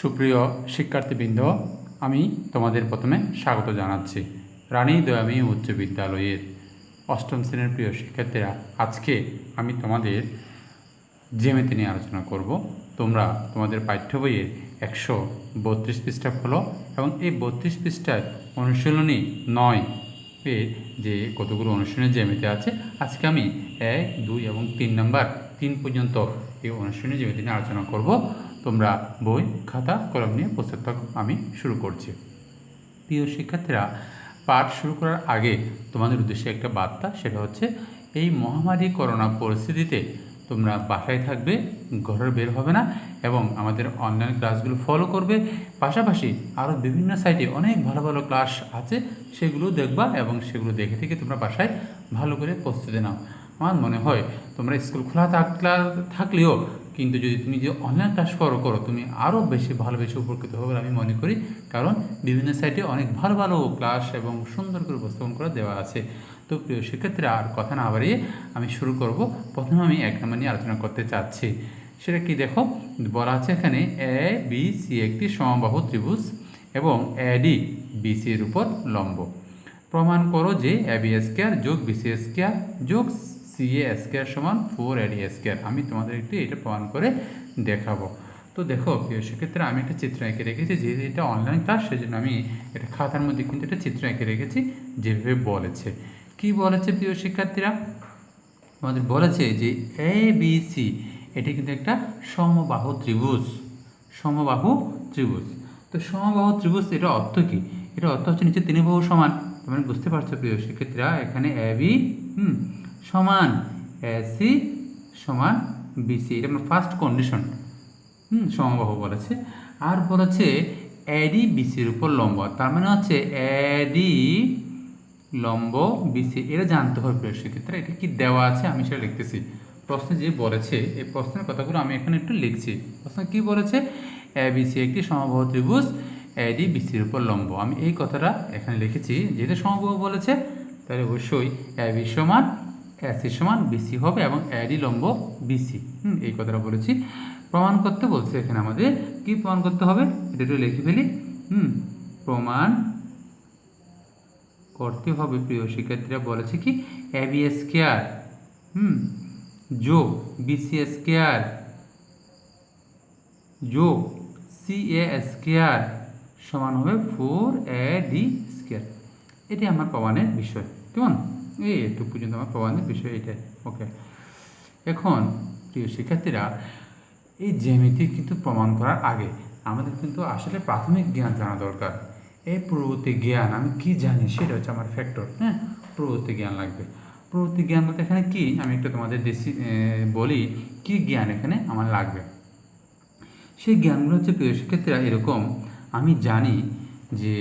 সুপ্রিয় শিক্ষার্থীবৃন্দ, আমি তোমাদের প্রথমে স্বাগত জানাচ্ছি রানী দয়াময়ী উচ্চ বিদ্যালয়ের অষ্টম শ্রেণীর প্রিয় শিক্ষার্থীরা। আজকে আমি তোমাদের জ্যামিতি নিয়ে আলোচনা করব। তোমরা তোমাদের পাঠ্য বইয়ের 132 পৃষ্ঠা খোলো এবং এই 32 পৃষ্ঠায় অনুশীলনী 9 এর যে কতগুলো অনুশীলনী জ্যামিতি আছে, আজকে আমি 1, 2 এবং 3 নাম্বার 3 পর্যন্ত এই অনুশীলনী জ্যামিতি নিয়ে আলোচনা করব। তোমরা বই, খাতা, কলম নিয়ে প্রস্তুত থাকো। আমি শুরু করছি। প্রিয় শিক্ষার্থীরা, পাঠ শুরু করার আগে তোমাদের উদ্দেশ্যে একটা বার্তা, সেটা হচ্ছে এই মহামারী করোনা পরিস্থিতিতে তোমরা বাসায় থাকবে, ঘরের বের হবে না এবং আমাদের অনলাইন ক্লাসগুলো ফলো করবে। পাশাপাশি আরও বিভিন্ন সাইটে অনেক ভালো ভালো ক্লাস আছে, সেগুলো দেখবা এবং সেগুলো দেখে থেকে তোমরা বাসায় ভালো করে প্রস্তুতি নাও। আমার মনে হয় তোমরা স্কুল খোলা থাকলেও কিন্তু যদি তুমি যে অনলাইন ক্লাস করো তুমি আরও বেশি উপকৃত হবে আমি মনে করি। কারণ বিভিন্ন সাইটে অনেক ভালো ভালো ক্লাস এবং সুন্দর করে উপস্থাপন করে দেওয়া আছে। তো প্রিয় শিক্ষার্থীরা, আর কথা না বাড়িয়ে আমি শুরু করব। প্রথমে আমি 1 নম্বর নিয়ে আলোচনা করতে চাচ্ছি। সেটা কি দেখো, বলা আছে এখানে এ বি সি একটি সমবাহু ত্রিভুজ এবং এডি বিসি এর উপর লম্ব। প্রমাণ করো যে এ বি স্কোয়ার যোগ বিসি স্কোয়ার যোগ সিএ স্কোয়ার সমান 4AD স্কোয়ার। আমি তোমাদের এটা প্রমাণ করে দেখাবো। তো দেখো প্রিয় সেক্ষেত্রে আমি একটা চিত্র এঁকে রেখেছি, যেহেতু এটা অনলাইন ক্লাস সেজন্য আমি এটা খাতার মধ্যে কিন্তু একটা চিত্র এঁকে রেখেছি যেভাবে বলেছে। কি বলেছে প্রিয় শিক্ষার্থীরা? আমাদের বলেছে যে এ বি সি এটি কিন্তু একটা সমবাহু ত্রিভুজ। সমবাহু ত্রিভুজ। তো সমবাহু ত্রিভুজ এটা অর্থ কি? এটা অর্থ হচ্ছে নিচে 3 বাহু সমান। তোমরা বুঝতে পারছো প্রিয় শিক্ষার্থীরা, এখানে এ বি সমান এসি সমান বিসি, এটা আমার ফার্স্ট কন্ডিশন। সমবাহু বলেছে। আর বলেছে এডি বিসির উপর লম্ব, তার মানে হচ্ছে এডি লম্ব বিসি। এটা জানতে হবে প্রিয় শিক্ষার্থীরা। এটা কি দেওয়া আছে আমি সেটা লিখতেছি। প্রশ্নে যে বলেছে এই প্রশ্নের কথাগুলো আমি এখানে একটু লিখছি। প্রশ্ন কি বলেছে? এ বিসি একটি সমবাহু ত্রিভুজ, এডি বিসির উপর লম্ব। আমি এই কথাটা এখানে লিখেছি, যেহেতু সমবাহু বলেছে তাহলে অবশ্যই এ বি সমান এসি সমান বিসি হবে এবং এডি লম্ব বিসি। এই কথাটা বলেছি। প্রমাণ করতে বলছে এখানে আমাদের কি প্রমাণ করতে হবে, এটা একটু লিখে ফেলি। প্রমাণ করতে হবে প্রিয় শিক্ষার্থীরা, বলেছে কি এ বি স্কোয়ার যোগ বিসি স্কোয়ার যোগ সিএ স্কোয়ার সমান হবে 4AD স্কোয়ার। এটি আমার প্রমাণের বিষয়। কেমন? একটু পর্যন্ত আমার প্রমাণের বিষয় এটাই। ওকে, এখন প্রিয় শিক্ষার্থীরা, এই জ্যামিতি কিন্তু প্রমাণ করার আগে আমাদের কিন্তু আসলে প্রাথমিক জ্ঞান জানা দরকার। এই প্রবৃত্তি জ্ঞান আমি কি জানি সেটা হচ্ছে আমার ফ্যাক্টর। প্রবৃত্তি জ্ঞান লাগবে। প্রবৃত্তি জ্ঞান বলতে এখানে কি, আমি একটু তোমাদের বলি কি জ্ঞান এখানে আমার লাগবে। সেই জ্ঞানগুলো হচ্ছে প্রিয় শিক্ষার্থীরা এরকম, আমি জানি যে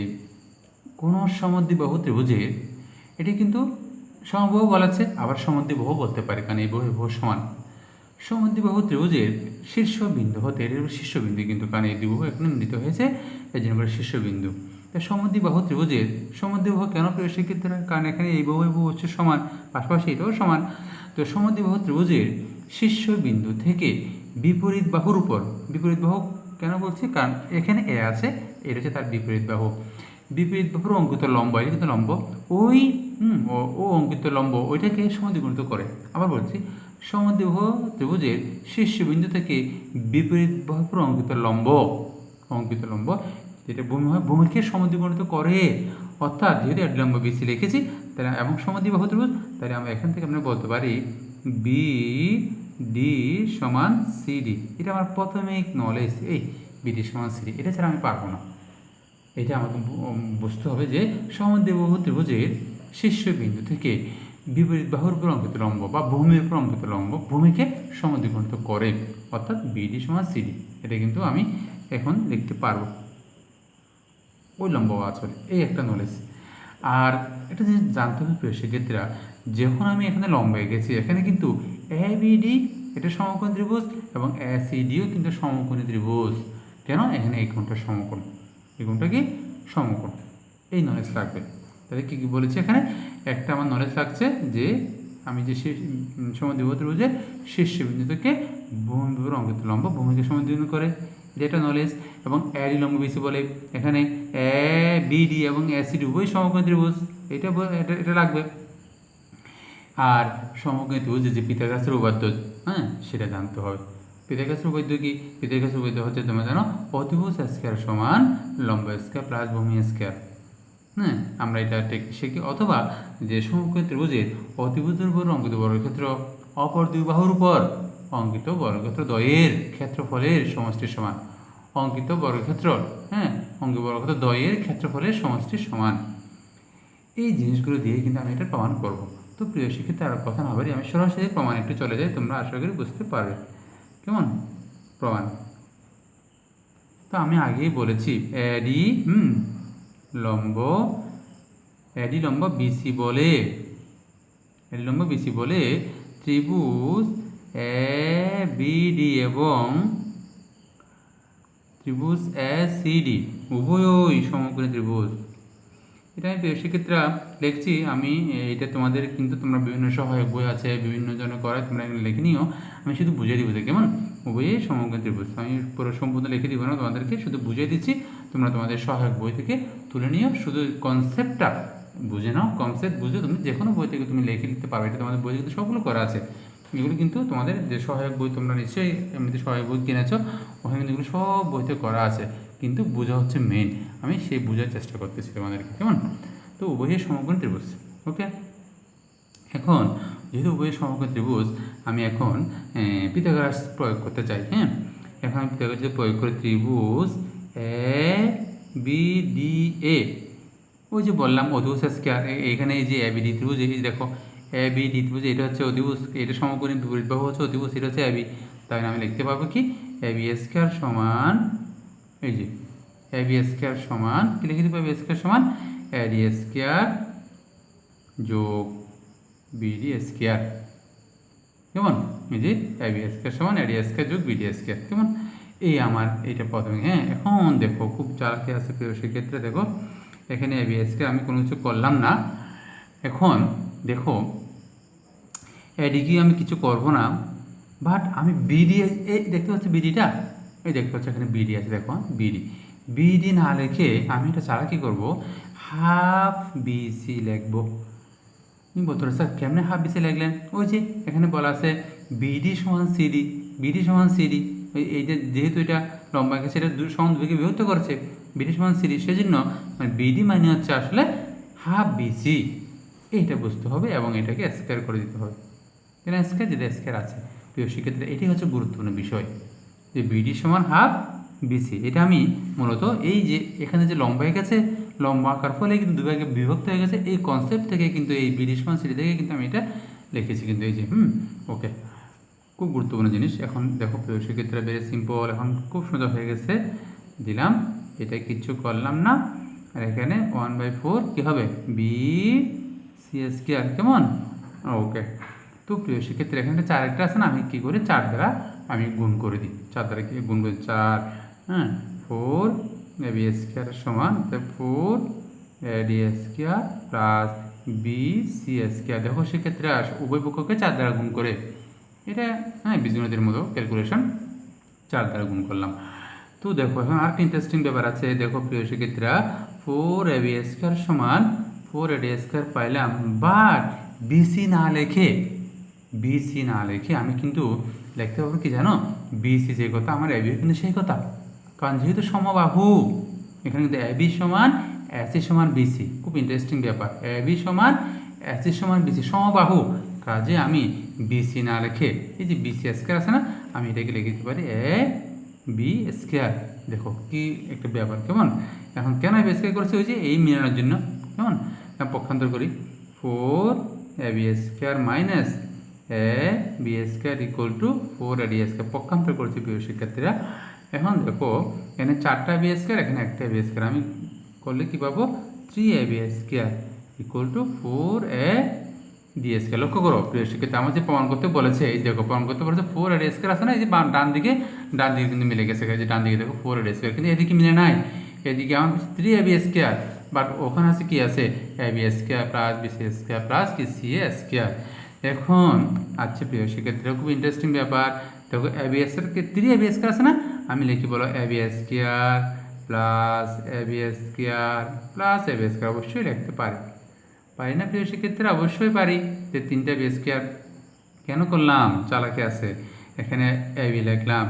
কোনো সমদ্বিবাহু ত্রিভুজের এটি কিন্তু সমবাহু বলাচ্ছে, আবার সমদ্বিবাহু বলতে পারে, কারণ এই বহু সমান। সমদ্বিবাহু ত্রিভুজের শীর্ষবিন্দু হতে, এর শীর্ষবিন্দু কিন্তু, কারণ এই দ্বিবাহু এখানে মিলিত হয়েছে এই জন্য করে শীর্ষবিন্দু। তাই সমদ্বিবাহু ত্রিভুজের সমদ্বিবাহু কেন প্রিয় শিক্ষার্থীরা? কারণ এখানে এই বহু হচ্ছে সমান, পাশাপাশি এটাও সমান। তো সমদ্বিবাহু ত্রিভুজের শীর্ষবিন্দু থেকে বিপরীত বাহুর উপর, বিপরীত বাহু কেন বলছি? কারণ এখানে এ আছে, এটা হচ্ছে তার বিপরীত বাহু। বিপরীত বাহুর অঙ্কিত লম্ব, এটা কিন্তু লম্ব, ওই ও অঙ্কিত লম্ব ওইটাকে সমদ্বিগুণিত করে। আবার বলছি, সমদ্বিবাহু ত্রিভুজের শীর্ষবিন্দু থেকে বিপরীত বাহুর অঙ্কিত লম্ব যেটা ভূমি হয়, ভূমিকে সমদ্বিগুণিত করে। অর্থাৎ যেহেতু এডি লম্ব বিসি লিখেছি তাহলে এবং সমদ্বিবাহু ত্রিভুজ, তাহলে আমরা এখান থেকে আমরা বলতে পারি বি ডি সমান সিডি। এটা আমার প্রাথমিক নলেজ, এই বিডি সমান সিডি, এটা ছাড়া আমি পারবো না। এটা আমাকে বুঝতে হবে যে সমদ্বিবাহু ত্রিভুজের শীর্ষবিন্দু থেকে বিপরীত বাহুর উপর অঙ্কিত লম্ব বা ভূমির উপর অঙ্কিত লম্ব ভূমিকে সমদ্বিগুণিত করে, অর্থাৎ বিডি সমান সিডি। এটা কিন্তু আমি এখন লিখতে পারবো, ওই লম্ব আছে, এই একটা নলেজ। আর এটা যে জানতে হবে প্রিয় শিক্ষার্থীরা, যখন আমি এখানে লম্ব এঁকেছি এখানে কিন্তু এ বিডি এটা সমকোণী ত্রিভুজ এবং এসিডিও কিন্তু সমকোণী ত্রিভুজ। কেন? এখানে এই কোণটা সমকোণ, এই কোণটা কি সমকোণ। এই নলেজ লাগবে। তাহলে কী কী বলেছি এখানে? একটা আমার নলেজ লাগছে যে আমি যে সমদ্বিবাহু ত্রিভুজের শীর্ষবিন্দু থেকে ভূমির উপর অঙ্কিত লম্ব ভূমিকে সমদ্বিগুণ করে, এটা নলেজ। এবং এডি লম্ব বিসি বলে এখানে এ বিডি এবং এসিডি উভয় সমকোণী ত্রিভুজ, এটা এটা লাগবে। আর সমকোণী ত্রিভুজ যে পিথাগোরাসের উপপাদ্য, হ্যাঁ, সেটা জানতে হবে। পিথাগোরাসের উপপাদ্য কি? পিথাগোরাসের উপপাদ্য হচ্ছে তোমরা জানো অতিভুজ স্কয়ার সমান লম্ব স্কয়ার প্লাস ভূমি স্কয়ার। হ্যাঁ, আমরা এটা শিখি। অথবা যে সমকোণী ত্রিভুজের অতিভুজের উপর অঙ্কিত বর্গক্ষেত্র অপর দুই বাহুর উপর অঙ্কিত বর্গক্ষেত্র দ্বয়ের ক্ষেত্রফলের সমষ্টির সমান। অঙ্কিত বর্গক্ষেত্র, হ্যাঁ, অঙ্কিত বর্গক্ষেত্র দ্বয়ের ক্ষেত্রফলের সমষ্টির সমান। এই জিনিসগুলো দিয়ে কিন্তু আমি এটা প্রমাণ করব। তো প্রিয় শিক্ষিত আর কথা না বলি আমি সরাসরি প্রমাণ একটু চলে যাই, তোমরা আশা করি বুঝতে পারবে। কেমন প্রমাণ? তো আমি আগেই বলেছি এডি লম্ব বিসি বলে, এডি লম্ব বিসি বলে ত্রিভুজ এ বিডি এবং ত্রিভুজ এসিডি উভয়ই সমকোণী ত্রিভুজ। এটা আমি সেক্ষেত্রে লিখছি আমি, এটা তোমাদের কিন্তু তোমরা বিভিন্ন সহায়ক বই আছে, বিভিন্ন জনে করে, তোমরা এখানে লিখে নিও। আমি শুধু বুঝিয়ে দিব যে কেমন উভয়ই সমকোণী ত্রিভুজ। আমি পুরো সম্পূর্ণ লিখে দিব না তোমাদেরকে, শুধু বুঝিয়ে দিচ্ছি। তোমরা তোমাদের সহায়ক বই থেকে তুলে নিও, শুধু কনসেপ্টটা বুঝে নাও। কনসেপ্ট বুঝে তুমি যে কোনো বই থেকে তুমি লিখে নিতে পারবে। এটা তোমাদের বই কিন্তু সবগুলো করা আছে। এগুলো কিন্তু তোমাদের যে সহায়ক বই তোমরা নিশ্চয়ই এমনিতে সহায়ক বই কিনেছো, ওখানে কিন্তু এগুলো সব বইতে করা আছে, কিন্তু বোঝা হচ্ছে মেন। আমি সেই বোঝার চেষ্টা করতেছি তোমাদেরকে, কেমন? তো উভয়ই সমকোণী ত্রিভুজ। ওকে, এখন যেহেতু উভয়ই সমকোণী ত্রিভুজ, আমি এখন পিথাগোরাস প্রয়োগ করতে চাই। হ্যাঁ, এখন আমি পিথাগোরাস যদি প্রয়োগ করি ত্রিভুজ এ বি ডি এ, ওই যে বললাম অতিভুজ স্কয়ার, এখানে এই যে এ বি ডি ত্রিভুজ, এই দেখো এ বি ডি ত্রিভুজ, এটা হচ্ছে অতিভুজ, এটা সমকোণী বিপরীত বাহু হচ্ছে অতিভুজ, এটা হচ্ছে এ বি। তাহলে আমি লিখতে পারবো কি এ বি স্কয়ার সমান, এই যে এ বি স্কয়ার সমান কি লিখে দিব, এ বি স্কয়ার সমান এডি স্কয়ার যোগ বিডি স্কয়ার। কেমন? এই যে এ বি স্কয়ার সমান এডি স্কয়ার যোগ বিডি স্কয়ার। কেমন? এই আমার এইটা প্রথমে। হ্যাঁ, এখন দেখো খুব চালাকি আছে সেক্ষেত্রে দেখো এখানে এ বি স্কয়ার আমি কোনো কিছু করলাম না। এখন দেখো এদিকে আমি কিছু করবো না, বাট আমি বিডি, এই দেখতে পাচ্ছি বিডিটা, এই দেখতে পাচ্ছি এখানে বিডি আছে, দেখো বিডি না লিখে আমি এটা ছাড়া কী করবো, হাফ বিসি লিখবো। তুমি বলতে পারো স্যার কেমনে হাফ বিসি লিখলেন? ওই যে এখানে বলা আছে বিডি সমান সিডি, বিডি সমান সিডি, এই যে যেহেতু এটা লম্বা গেছে এটা সমান দুইকে বিভক্ত করেছে, বিডি সমান সিডি, সেজন্য মানে বিডি মানে হচ্ছে আসলে হাফ বিসি, এইটা বুঝতে হবে এবং এটাকে স্কয়ার করে দিতে হবে। এখানে স্কয়ার যেটা স্কয়ার আছে, প্রিয় শিক্ষার্থীরা এটাই হচ্ছে গুরুত্বপূর্ণ বিষয়, যে বিডি সমান হাফ বিসি। এটা আমি মূলত এই যে এখানে যে লম্বা হয়ে গেছে, লম্বা আকার ফলে কিন্তু দুই ভাগে বিভক্ত হয়ে গেছে, এই কনসেপ্ট থেকে কিন্তু এই বিডি সমান সিডি থেকে কিন্তু আমি এটা লিখেছি কিন্তু এই যে ওকে, খুব গুরুত্বপূর্ণ জিনিস। এখন দেখো প্রিয় শিক্ষার্থীরা ভেরি সিম্পল, এখন খুব সুন্দর হয়ে গেছে, দিলাম, এটা কিচ্ছু করলাম না। আর এখানে 1/4 কী হবে, বি সি স্কয়ার। কেমন? ওকে, তো প্রিয় শিক্ষার্থীরা এখানে 4 একটা আছে না, আমি কী করি 4 দ্বারা আমি গুণ করে দিই, 4 দ্বারা কি গুণ করি 4, 4 এ বি স্কয়ার সমান 4 A D square plus B C square. দেখো সেক্ষেত্রে উভয় পক্ষকে 4 দ্বারা গুণ করে, এটা বীজগণিতের মতো ক্যালকুলেশন, 4 দ্বারা গুণ করলাম। তো দেখো এখন আরেকটা ইন্টারেস্টিং ব্যাপার আছে, দেখো প্রিয় শিক্ষার্থীরা 4 এ বি স্কয়ার সমান 4 এ ডি স্কয়ার পাইলাম, বাট বিসি না লেখে আমি কিন্তু লিখতে পারবো কি জানো, বিসি যে কথা আমার এ বি কিন্তু সেই কথা, কারণ যেহেতু সমবাহু এখানে কিন্তু এ বি সমান এসি সমান বিসি। খুব ইন্টারেস্টিং ব্যাপার, এ বি সমান এসি সমান বিসি, সমবাহু, কাজে আমি বিসি না লিখে এই যে বিসি স্কয়ার আছে না, আমি এটাকে লিখে দিতে পারি এ বি স্কয়ার। দেখো কি একটা ব্যাপার, কেমন? এখন কেন এ বি স্কয়ার করছি, ওই যে এই মিলানোর জন্য। কেমন? পক্ষান্তর করি, 4 A B square minus A B square equal to 4 A D square, পক্ষান্তর করছি প্রিয় শিক্ষার্থীরা। এখন দেখো এখানে 4টা বি স্কয়ার, এখানে একটা বি স্কয়ার, আমি করলে কি পাবো, 3 A B square equal to 4 A D square. লক্ষ্য করো প্রিয় শিক্ষার্থী, আমার যে প্রমাণ করতে বলেছে, এই দেখো প্রমাণ করতে বলেছে 4 এ ডি স্কয়ার আছে না, এই যে ডান দিকে কিন্তু মিলে গেছে, যে ডান দিকে দেখো 4 এ ডি স্কয়ার, কিন্তু এদিকে মিলে নাই, এদিকে আমার 3 এ বি স্কয়ার, বাট ওখানে আছে কি আছে, A B square plus B C square plus কি সি এ স্কয়ার। এখন আচ্ছা প্রিয় শিক্ষার্থীরা খুব ইন্টারেস্টিং ব্যাপার, দেখো A B square 3 A B square আছে না, আমি লিখি বলো A B square plus A B square plus A B square অবশ্যই লিখতে পারি না প্রিয় শিক্ষার্থীরা? অবশ্যই পারি। যে 3টা বি স্কোয়ার কেন করলাম? চালাকি আছে। এখানে এ বি লিখলাম,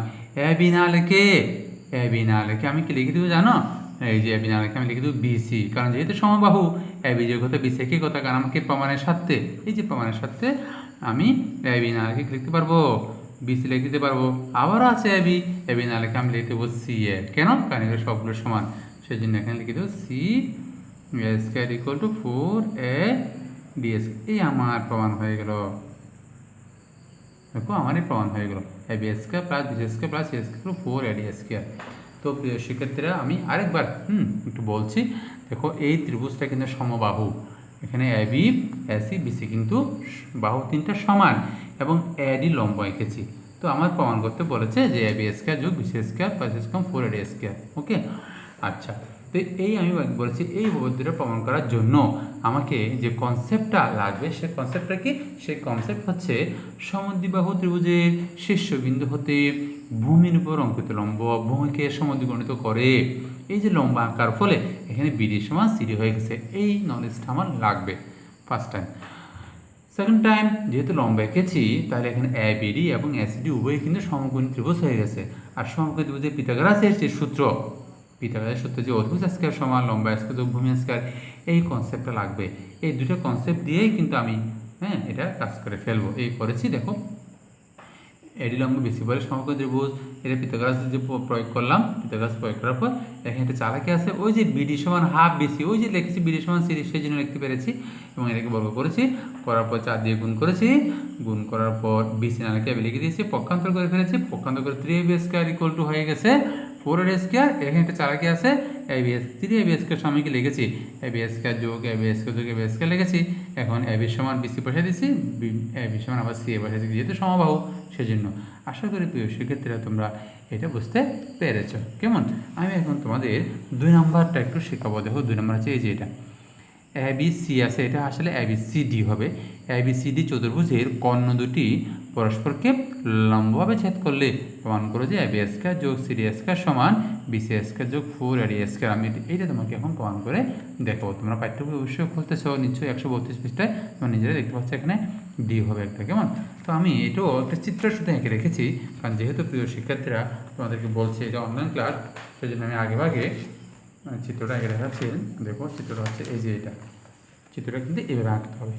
এ বি না লিখে আমি কি লিখে দেবো জানো? এই যে এ বি না লিখে আমি লিখে দেবো বিসি, কারণ যেহেতু সমবাহু এ বি যোগ হতে বিসি একই কথা, কারণ আমাকে প্রমাণের সাথে, এই যে প্রমাণের সাথে আমি এ বি না লিখে লিখতে পারবো, বিসি লিখে দিতে পারবো। আবারও আছে এ বি না লিখে আমি লিখে দেবো সি এ। কেন? কারণ এগুলো সবগুলো সমান, সেই জন্য এখানে লিখে দেবো C square equal to 4 AD। এই আমার প্রমাণ হয়ে গেল। দেখো আমারই প্রমাণ হয়ে গেল A B square plus B square plus C square 4 AD square. তো প্রিয় শিক্ষার্থীরা আমি আরেকবার একটু বলছি, দেখো এই ত্রিভুজটা কিন্তু সমবাহু। এখানে এ বি এসি বিসি কিন্তু বাহু 3টা সমান এবং এডি লম্ব এঁকেছি। তো আমার প্রমাণ করতে বলেছে যে এ বি স্কোয়ার যোগ BC square plus square 4 AD square. Okay, আচ্ছা। তো এই আমি বলেছি এই পদ্ধতিটা প্রমাণ করার জন্য আমাকে যে কনসেপ্টটা লাগবে সে কনসেপ্টটা কি? সেই কনসেপ্ট হচ্ছে সমদ্বিবাহু ত্রিভুজের শীর্ষবিন্দু হতে ভূমির উপর অঙ্কিত লম্ব ভূমিকে সমদ্বিগণিত করে এই যে লম্ব আঁকার ফলে এখানে বিডি সমান সিডি হয়ে গেছে। এই নলেজটা আমার লাগবে ফার্স্ট টাইম। সেকেন্ড টাইম যেহেতু লম্ব এঁকেছি তাহলে এখানে এ বিডি এবং এসিডি উভয়ই কিন্তু সমকোণী ত্রিভুজ হয়ে গেছে। আর সমকোণী ত্রিভুজের পিথাগোরাসের যে সূত্র, পিথাগোরাসের সূত্র যে অধিভুজ স্কয়ার সমান লম্বা স্কয়ার যোগ ভূমি স্কয়ার, এই কনসেপ্টটা লাগবে। এই দুটো কনসেপ্ট দিয়েই কিন্তু আমি এটা কাজ করে ফেলবো। এই করেছি, দেখো এডি লম্ব বেশি বলে সমকোণী ত্রিভুজ, এটা পিথাগোরাস যে প্রয়োগ করলাম, পিথাগোরাস প্রয়োগ করার পর এখানে একটা চালাকি আছে, ওই যে বিডি সমান হাফ বিসি, ওই যে লিখেছি বিডি সমান সি, সেই জন্য লিখতে পেরেছি এবং এটাকে বর্গ করেছি, করার পর 4 দিয়ে গুণ করেছি, গুণ করার পর বিসি না লিখে লিখে দিয়েছি, পক্ষান্তর করে ফেলেছি, পক্ষান্তর করে 3ab স্কয়ার ইকুয়াল টু হয়ে গেছে 4ab স্কয়ার। এখানে একটা চালাকি আছে abs 3ab স্কয়ার সমানকে লিখেছি ab স্কয়ার যোগ ab স্কয়ার যোগ ab স্কয়ার লিখেছি। এখন ab সমান বিসি বসিয়ে দিয়েছি, ab সমান আবার সি বসিয়ে দিয়েছি, যেহেতু সমবাহু সেজন্য। আশা করি প্রিয় শিক্ষার্থীরা তোমরা এটা বুঝতে পেরেছ। কেমন? আমি এখন তোমাদের 2 নম্বরটা একটু শেখাবো। দেখো 2 নম্বর আছে এই যে এটা এ বি সি আছে, এটা আসলে এ বি সি ডি হবে। এ বি সি ডি চতুর্ভুজের কর্ণ দুটি পরস্পরকে লম্বভাবে ছেদ করলে প্রমাণ করো যে এ বি স্কয়ার যোগ সি ডি স্কয়ার সমান বিসি স্কয়ার যোগ 4 AD স্কয়ার। আমি এইটা তোমাকে এখন প্রমাণ করে দেখাবো। তোমরা পাঠ্যবই অবশ্যই খুলতেছো, নিশ্চয়ই 132 পৃষ্ঠায় তোমরা নিজেরা দেখতে পাচ্ছ এখানে ডি হবে একটা। কেমন? তো আমি এটাও একটা চিত্র শুধু এঁকে রেখেছি, কারণ যেহেতু প্রিয় শিক্ষার্থীরা তোমাদেরকে বলছে এটা অনলাইন ক্লাস, সেই জন্য আমি আগেভাগে চিত্রটা এঁকে দেখাচ্ছি। দেখো চিত্রটা হচ্ছে এই যে এটা, চিত্রটা কিন্তু এভাবে আঁকতে হবে।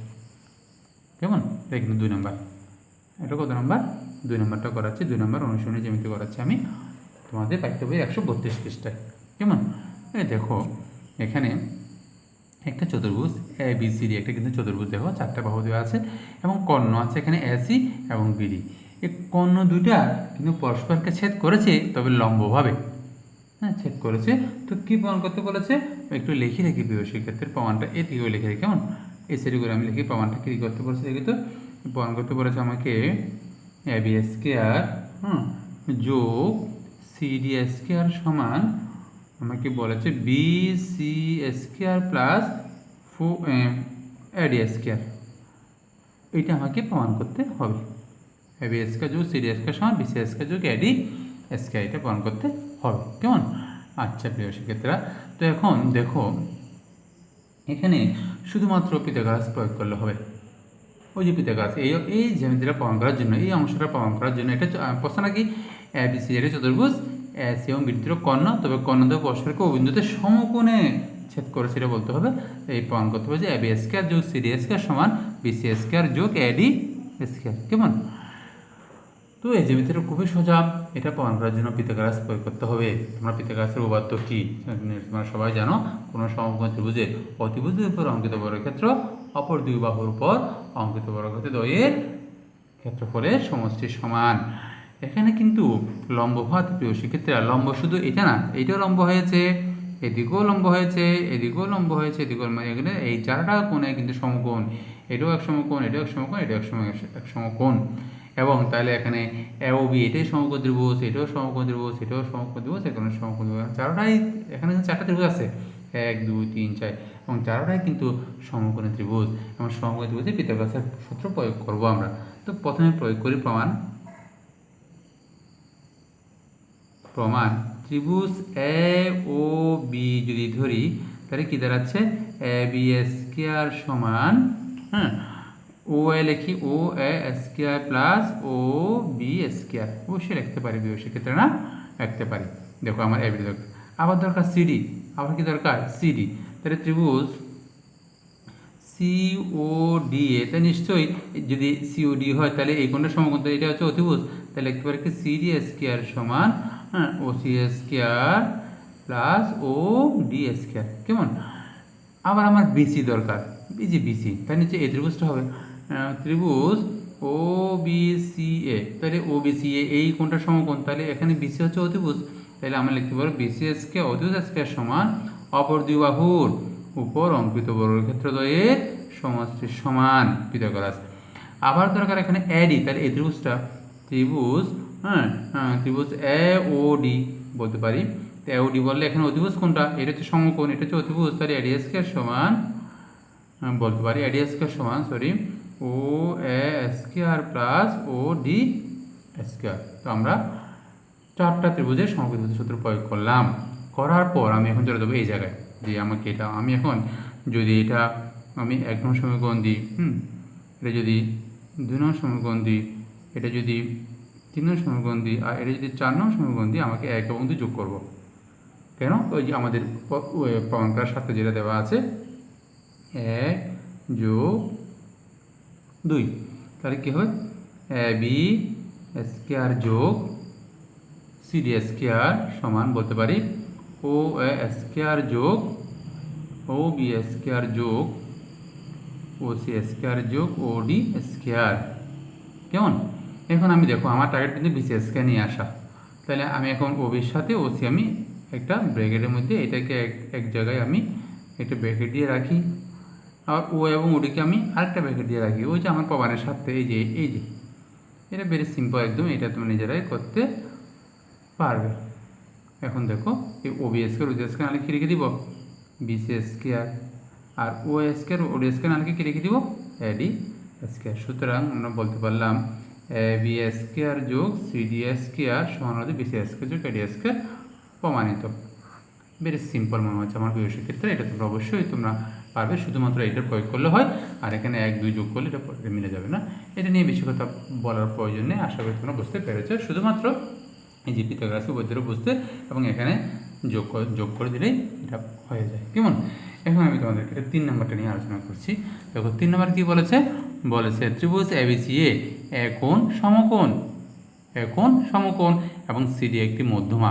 কেমন? এটা কিন্তু 2 নম্বর। এটা কত নম্বর? 2 নম্বরটা করাচ্ছি, 2 নম্বর অনুশীলনী জ্যামিতি করাচ্ছি আমি তোমাদের পাঠ্য বই 132 পৃষ্ঠায়। কেমন? এই দেখো এখানে একটা চতুর্ভুজ এ বি সি ডি, একটা কিন্তু চতুর্ভুজ, দেখো 4টা বাহু দেওয়া আছে এবং কর্ণ আছে এখানে এসি এবং বিডি। এই কর্ণ দুইটা কিন্তু পরস্পরকে ছেদ করেছে, তবে লম্বভাবে ছেদ করেছে। তো কী প্রমাণ করতে বলেছে? একটু লিখে রেখে প্রিয় শিক্ষার্থীর প্রমাণটা এদিকেও লিখে রেখে, কেমন? এই সাইডে করে আমি লিখি প্রমাণটা কী করতে বলেছে দেখি তো। প্রমাণ করতে বলেছে আমাকে এ বি স্কয়ার যোগ সি ডি স্কয়ার সমান আমাকে বলেছে বি সি স্কয়ার প্লাস এডি স্কয়ার। এইটা আমাকে প্রমাণ করতে হবে। এ বি স্কয়ার যোগ সি ডি স্কয়ার সমান বি সি স্কয়ার যোগ এডি স্কয়ার, এটা প্রমাণ করতে হবে। কেমন? আচ্ছা প্রিয় শিক্ষার্থীরা, তো এখন দেখো এখানে শুধুমাত্র পিথাগোরাস প্রয়োগ করলে হবে। ওই যে পিথাগোরাস এই জ্যামিতিটা প্রমাণ করার জন্য, এই অংশটা প্রমাণ করার জন্য, এটা প্রশ্ন নাকি এ বি সি এর চতুর্ভুজ এসি এবং বিডি কর্ণ, তবে কর্ণ দ্বয় পরস্পরকে অবিন্দুতে সমকোণে ছেদ করে সেটা বলতে হবে। এই প্রমাণ করতে হবে যে এ বি স্কয়ার যোগ সি ডি স্কয়ার সমান বি সি স্কয়ার যোগ এডি স্কয়ার। কেমন? তো এই জ্যামিতিটা খুবই সোজা, এটা প্রমাণ করার জন্য পিথাগোরাস প্রয়োগ করতে হবে। তোমরা পিথাগোরাসের উপপাদ্য কি তোমরা সবাই জানো? কোনো সমকোণ ত্রিভুজে অতিভুজের উপর অঙ্কিত বর্গক্ষেত্র অপর দুই বাহুর উপর অঙ্কিত বর্গক্ষেত্র দ্বয়ের ক্ষেত্রফলের সমষ্টি সমান। এখানে কিন্তু লম্ব হওয়াতে প্রিয় শিক্ষার্থীরা, লম্ব শুধু এটা না, এইটাও লম্ব হয়েছে, এদিকেও লম্ব হয়েছে, এদিকেও লম্ব হয়েছে, এদিকেও এখানে এই 4টা কোণে কিন্তু সমকোণ, এটাও এক সমকোণ, এটাও এক সমকোণ, এটাও এক সমকোণ। এবং তাহলে এখানে এ ও বি এটাই সমকোণ ত্রিভুজ, এটাও সমকোণ ত্রিভুজ, এটাও সমকোণ ত্রিভুজ, এখানে সমকোণ ত্রিভুজ, 4টাই এখানে 4টা ত্রিভুজ আছে 1 2 3 4 এবং 4টাই কিন্তু সমকোণী ত্রিভুজ। এবং সমকোণী ত্রিভুজে পিথাগোরাসের সূত্র প্রয়োগ করব আমরা। তো প্রথমে প্রয়োগ করি প্রমাণ। প্রমাণ ত্রিভুজ এ ও বি যদি ধরি তাহলে কি দাঁড়াচ্ছে এ বি স্কয়ার সমান, হ্যাঁ, ও এ লিখি ও এ স্কয়ার প্লাস ও বি স্কয়ার, অবশ্যই লিখতে পারি সেক্ষেত্রে না লিখতে পারি। দেখো আমার এ বি দরকার, আবার দরকার সিডি, আবার কি দরকার সিডি, তাহলে ত্রিভুজ সিওডি এ, তাই নিশ্চয়ই যদি সিওডি হয় তাহলে এই কোণটা সমকোণ, তো এটা হচ্ছে অতিভুজ, তাহলে লিখতে পারি কি সিডি স্কয়ার সমান, হ্যাঁ, ও সি স্কয়ার প্লাস ও ডি স্কয়ার। কেমন? আবার আমার বিসি দরকার, এই যে বিসি, তার নিচে এই ত্রিভুজটা হবে ত্রিভুজ ও বি সি এ, তাহলে ও বি সি এ এই কোণটা সমকোণ, তাহলে এখানে বিসি হচ্ছে অতিভুজ, তাহলে আমরা লিখতে পারবো বিসি স্কয়ার অতিভুজ স্কয়ার সমান অপর দুই বাহুর উপর অঙ্কিত বর্গক্ষেত্রদ্বয়ের সমষ্টির সমান পিথাগোরাস। আবার দরকার এখানে এডি, তাহলে এই ত্রিভুজটা ত্রিভুজ, হ্যাঁ, ত্রিভুজ এ ও ডি বলতে পারি। এ ও ডি বললে এখানে অতিভুজ কোনটা, এটা হচ্ছে সমকোণ, এটা হচ্ছে অতিভুজ, তাহলে এডি স্কয়ার সমান বলতে পারি এডি স্কয়ার সমান ও এ স্কয়ার প্লাস ও ডি স্কয়ার। তো আমরা চারটা ত্রিভুজের সমকোণী সূত্র প্রয়োগ করলাম, করার পর আমি এখন চলে যাবো এই জায়গায় যে আমাকে এটা আমি এখন যদি এটা আমি 1 নং সমীকরণ দিই, এটা যদি 2 নং সমীকরণ দিই, এটা যদি 3 নং সমীকরণ দিই, আর এটা যদি 4 নং সমীকরণ দিই, আমাকে 1 এবং 2 যোগ করব। কেন? ওই যে আমাদের প্রমাণ করার সাথে যেটা দেওয়া আছে 1 যোগ 2, তাহলে কী হবে এ বি স্কয়ার যোগ সিডি স্কয়ার সমান বলতে পারি ও এ স্কয়ার যোগ ও বি স্কয়ার যোগ ও সি স্কয়ার যোগ ও ডি স্কয়ার। কেমন? এখন আমি দেখো আমার টার্গেট কিন্তু বিসি স্কয়ার নিয়ে আসা, তাহলে আমি এখন ও বির সাথে ও সি আমি একটা ব্র্যাকেটের মধ্যে এটাকে এক জায়গায় আমি একটা ব্র্যাকেট দিয়ে রাখি, আর ও এবং ওডিকে আমি আরেকটা ব্র্যাকেট দিয়ে রাখি, ওই যে আমার প্রমাণের সাথে এই যে এটা ভেরি সিম্পল একদম, এটা তুমি নিজেরাই করতে পারবে। এখন দেখো এই ও বি স্কয়ার ও সি স্কয়ার নাহলে কি রেখে দিব বিসি স্কয়ার, আর ও স্কয়ার ও ডি স্কয়ার নাহলে কি রেখে দিব এডি স্কয়ার। সুতরাং আমরা বলতে পারলাম এ বি স্কয়ার যোগ সিডি স্কয়ার সমান হচ্ছে বিসি স্কয়ার যোগ এডি স্কয়ার প্রমাণিত। ভেরি সিম্পল মনে হচ্ছে আমার প্রিয় শিক্ষার্থীরা, এটা তোমরা অবশ্যই তোমরা পারবে, শুধুমাত্র এটা প্রয়োগ করলে হয়, আর এখানে 1 2 যোগ করলে এটা মিলে যাবে না। এটা নিয়ে বেশি কথা বলার প্রয়োজন নেই, আশা করি তোমরা বুঝতে পেরেছো। শুধুমাত্র এই যে পিথাগোরাসের উপপাদ্য বুঝতে এবং এখানে যোগ করে দিলেই এটা হয়ে যায়। কেমন? এখন আমি তোমাদেরকে 3 নম্বরটা নিয়ে আলোচনা করছি। দেখো 3 নম্বর কি বলেছে, ত্রিভুজ এবিসি এ কোণ সমকোণ, এবং সিডি একটি মধ্যমা,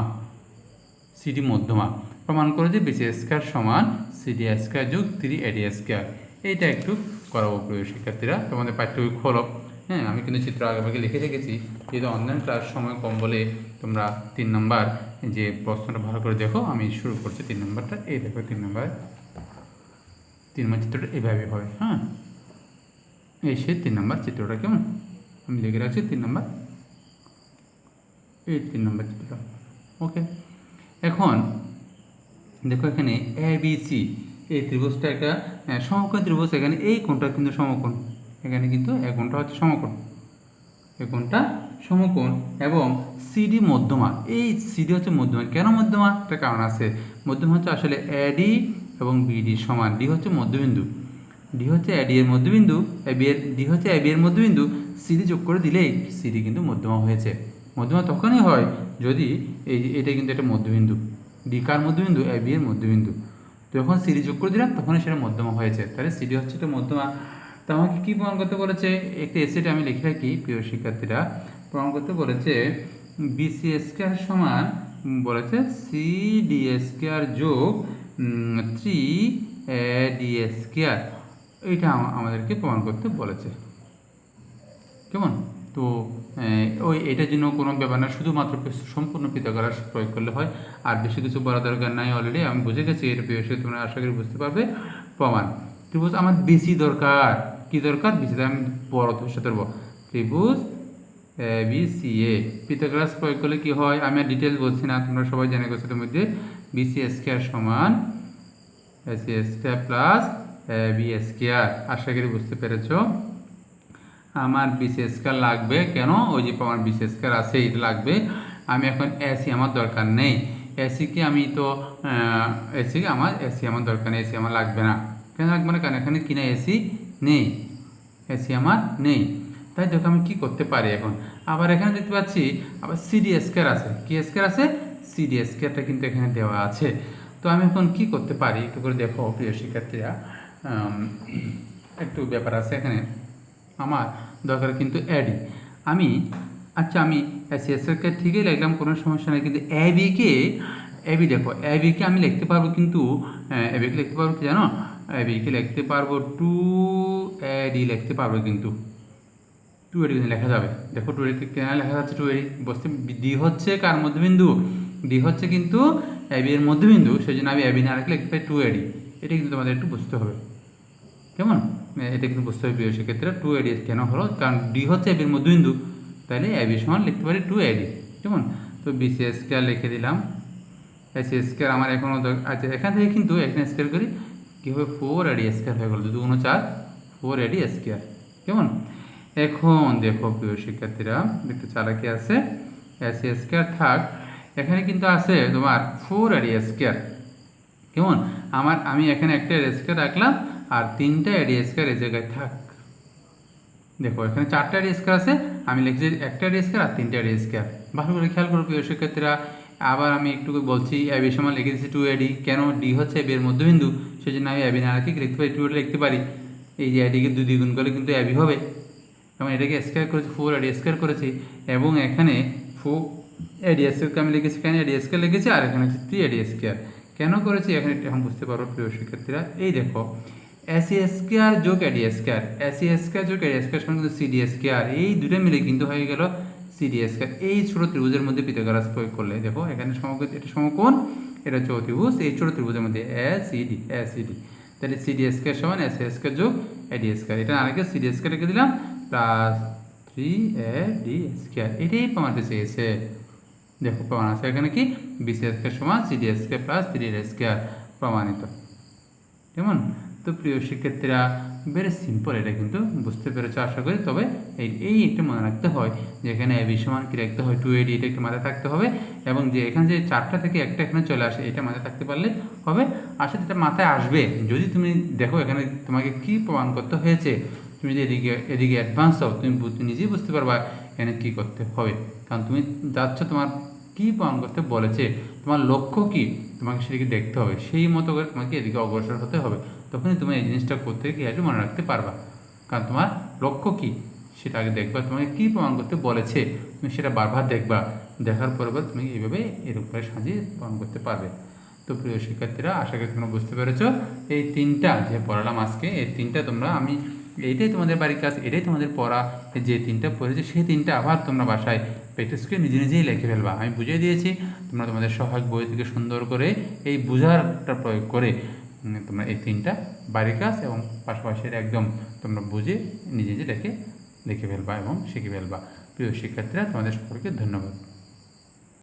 সিডি মধ্যমা প্রমাণ করে যে বিসি স্কয়ার সমান সিডি স্কয়ার যোগ 3 এডি স্কয়ার। এইটা একটু করাবো প্রিয় শিক্ষার্থীরা, তোমাদের পাঠ্যবই খোলো। হ্যাঁ, আমি কিন্তু চিত্র আগে লিখে রেখেছি, যেহেতু অনলাইন ক্লাস সময় কম বলে তোমরা 3 নম্বর যে প্রশ্নটা ভালো করে দেখো। আমি শুরু করছি 3 নম্বরটা। এই দেখো 3 নম্বর চিত্রটা এইভাবে হয়। হ্যাঁ, এই সে 3 নম্বর চিত্রটা। কেমন? আমি লিখে রাখছি 3 নম্বর, এই 3 নম্বর চিত্রটা। ওকে, এখন দেখো এখানে এ বি সি এই ত্রিভুজটা একটা সমকোণ ত্রিভুজ, এখানে এই কোণটা কিন্তু সমকোণ, এখানে কিন্তু এই কোণটা হচ্ছে সমকোণ, এই কোণটা সমকোণ, এবং সিডি মধ্যমা, এই সিডি হচ্ছে মধ্যমা। কেন মধ্যমা? একটা কারণ আছে। মধ্যমা হচ্ছে আসলে এডি এবং বিডি সমান, ডি হচ্ছে মধ্যবিন্দু, ডি হচ্ছে এডি এর মধ্যবিন্দু, ডি হচ্ছে এবি এর মধ্যবিন্দু, সিডি যোগ করে দিলেই সিডি কিন্তু মধ্যমা হয়েছে। মধ্যমা তখনই হয় যদি এটা কিন্তু একটা মধ্যবিন্দু, ডি কার মধ্যবিন্দু? এবি এর মধ্যবিন্দু, যখন সিডি যোগ করে দিলাম তখনই সেটা মধ্যমা হয়েছে, তাহলে সিডি হচ্ছে একটা মধ্যমা। তো আমাকে কী প্রমাণ করতে বলেছে? একটা এসেটে আমি লিখে রাখি প্রিয় শিক্ষার্থীরা, প্রমাণ করতে বলেছে বিসি স্কয়ার সমান বলেছে সিডি স্কয়ার যোগ 3 এডি স্কয়ার, এইটা আমাদেরকে প্রমাণ করতে বলেছে। কেমন? তো ওই এটার জন্য কোনো ব্যাপার না, শুধুমাত্র সম্পূর্ণ পিথাগোরাস প্রয়োগ করলে হয়, আর বেশি কিছু বলা দরকার নাই। অলরেডি আমি বুঝে গেছি, এটা বিষয়ে তোমরা আশা করি বুঝতে পারবে। প্রমাণ ত্রিভুজ আমার বিসি দরকার, কি দরকার? বিসি, আমি বড় সাথে ধরবো ত্রিভুজ A B C A Pythagoras প্রয়োগ করলে কি হয় আমি আর ডিটেলস বলছি না, তোমরা সবাই জেনে গেছো। এর মধ্যে বিসি স্কয়ার সমান AC square plus B square, আশা করি বুঝতে পেরেছো। আমার বিসি স্কয়ার লাগবে কেন? ওই যে আমার বিসি স্কয়ার আছে, এটা লাগবে আমি এখন এসি আমার দরকার নেই, এসিকে আমি তো এসি আমার দরকার নেই, এসি আমার লাগবে না। কেন লাগবে না? কারণ এখানে কিনা এসি নেই, এসি আমার নেই। তাই দেখো আমি কি করতে পারি এখন। আবার এখানে দেখতে পাচ্ছি আবার সিডি স্কয়ার আছে। কি স্কয়ার আছে? সিডি স্কয়ারটা কিন্তু এখানে দেওয়া আছে। তো আমি এখন কি করতে পারি একটু করে দেখো প্রিয় শিক্ষার্থীরা। একটু ব্যাপার আছে এখানে, আমার দরকার কিন্তু অ্যাডি। আমি আমি এসি স্কয়ার ঠিকই লিখলাম, কোনো সমস্যা নেই, কিন্তু দেখো এবিকে আমি লিখতে পারবো, কিন্তু এবিকে লিখতে পারবো কি জানো? এবিকে লিখতে পারবো টু এডি লিখতে পারবো, কিন্তু টু এডি লেখা যাবে। দেখো টু এডি কেন লেখা যাচ্ছে? টু এডি বসতে ডি হচ্ছে কার মধ্যবিন্দু? ডি হচ্ছে কিন্তু এবি এর মধ্যবিন্দু, সেই জন্য আমি এবি না রাখলে লিখতে পারি টু এডি। এটা কিন্তু তোমাদের একটু বুঝতে হবে, কেমন? এটা কিন্তু বুঝতে হবে প্রিয় সেক্ষেত্রে। টু এডি কেন হলো? কারণ ডি হচ্ছে এবির মধ্যবিন্দু, তাহলে এবি সমান লিখতে পারি টু এডি, কেমন? তো বিসি স্কয়ার লিখে দিলাম। এসি স্কয়ার আমার এখনও আচ্ছা, এখান থেকে কিন্তু এখানে স্কয়ার করি কী হবে? ফোর এডি স্কয়ার হয়ে গেল, 2 গুণ 4 4 এডি স্কয়ার, কেমন? এখন দেখো প্রিয় শিক্ষার্থীরা, একটু চালাকি আছে, এসি স্কয়ার থাক, এখানে কিন্তু আছে তোমার 4 এডি স্কয়ার, কেমন? আমি এখানে একটা এডি স্কয়ার রাখলাম, আর 3টা এডি স্কয়ার এই জায়গায় থাক। দেখো এখানে 4টা এডি স্কয়ার আছে, আমি লিখছি একটা এডি স্কয়ার আর 3টা এডি স্কয়ার। ভালো করে খেয়াল করো প্রিয় শিক্ষার্থীরা। আবার আমি একটু বলছি, এবি সমান লিখে দিচ্ছি টু এডি। কেন? ডি হচ্ছে এবি এর মধ্যবিন্দু, সেই জন্য আমি এবি না রাখি লিখতে পারি টু এডি লিখতে পারি। এই যে এডিকে 2 দ্বিগুণ করলে কিন্তু এবি হবে, এবং এটাকে স্কয়ার করেছি, 4 এডি স্কয়ার করেছি, এবং এখানে 4 এডি স্কয়ারকে আমি লিখেছি, এখানে এডি স্কয়ার লিখেছি, আর এখানে হচ্ছে 3 এডি স্কয়ার। কেন করেছি এখানে এখন বুঝতে পারবো প্রিয় শিক্ষার্থীরা। এই দেখো এসি স্কয়ার যোগ এডি স্কয়ার, এসি স্কয়ার যোগ এডি স্কয়ার সমান কিন্তু সিডি স্কয়ার, এই দুটো মিলে কিন্তু হয়ে গেল সিডি স্কয়ার। এই ছোট ত্রিভুজের মধ্যে পিথাগোরাস প্রয়োগ করলে দেখো এখানে সমকোণ, এটা সমকোণ, এটা হচ্ছে অতিভুজ, এই ছোট ত্রিভুজের মধ্যে এসিডি, তাহলে সিডি স্কয়ার সমান এসি স্কয়ার যোগ এডি স্কয়ার। এটা আরেকটা সিডি স্কয়ার রেখে দিলাম, প্লাস 3এডি স্কয়ার। এটাই প্রমাণ চেয়েছে। দেখো প্রমাণ আছে এখানে কি? বিসি স্কয়ার সমান সিডি স্কয়ার প্লাস 3এডি স্কয়ার, প্রমাণিত, কেমন? তো প্রিয় শিক্ষার্থীরা, ভেরি সিম্পল, এটা কিন্তু বুঝতে পেরেছো আশা করি। তবে এই একটু মনে রাখতে হয় যে এখানে এবি সমান কি রাখতে হয়? টু এডি, এটা একটু মাথায় থাকতে হবে, এবং যে এখানে যে 4টা থেকে একটা এখানে চলে আসে, এটা মাথায় থাকতে পারলে হবে। আসলে এটা মাথায় আসবে যদি তুমি দেখো এখানে তোমাকে কি প্রমাণ করতে হয়েছে। তুমি যদি এদিকে অ্যাডভান্স হও, তুমি নিজেই বুঝতে পারবা এখানে কী করতে হবে, কারণ তুমি যাচ্ছ তোমার কী প্রমাণ করতে বলেছে, তোমার লক্ষ্য কী, তোমাকে সেদিকে দেখতে হবে, সেই মতো করে তোমাকে এদিকে অগ্রসর হতে হবে। তখনই তুমি এই জিনিসটা করতে গিয়ে একটু মনে রাখতে পারবা, কারণ তোমার লক্ষ্য কী সেটা আগে দেখবা, তোমাকে কী প্রমাণ করতে বলেছে তুমি সেটা বারবার দেখবা, দেখার পর তুমি এইভাবে এর উপরে সাজিয়ে প্রমাণ করতে পারবে। তো প্রিয় শিক্ষার্থীরা, আশা করি তোমরা বুঝতে পেরেছো। এই 3টা যে পড়ালাম আজকে, এই 3টা তোমরা এইটাই তোমাদের বাড়ির কাজ, এটাই তোমাদের পড়া। যে 3টা পড়েছে সেই 3টা আবার তোমরা বাসায় প্র্যাকটিস করে নিজেই লিখে ফেলবা। আমি বুঝিয়ে দিয়েছি, তোমরা তোমাদের সহায়ক বই থেকে সুন্দর করে এই বোঝারটা প্রয়োগ করে তোমরা এই 3টা বাড়ির কাজ এবং পাশাপাশি একদম তোমরা বুঝে নিজে লিখে ফেলবা এবং শিখে ফেলবা। প্রিয় শিক্ষার্থীরা, তোমাদের সকলকে ধন্যবাদ।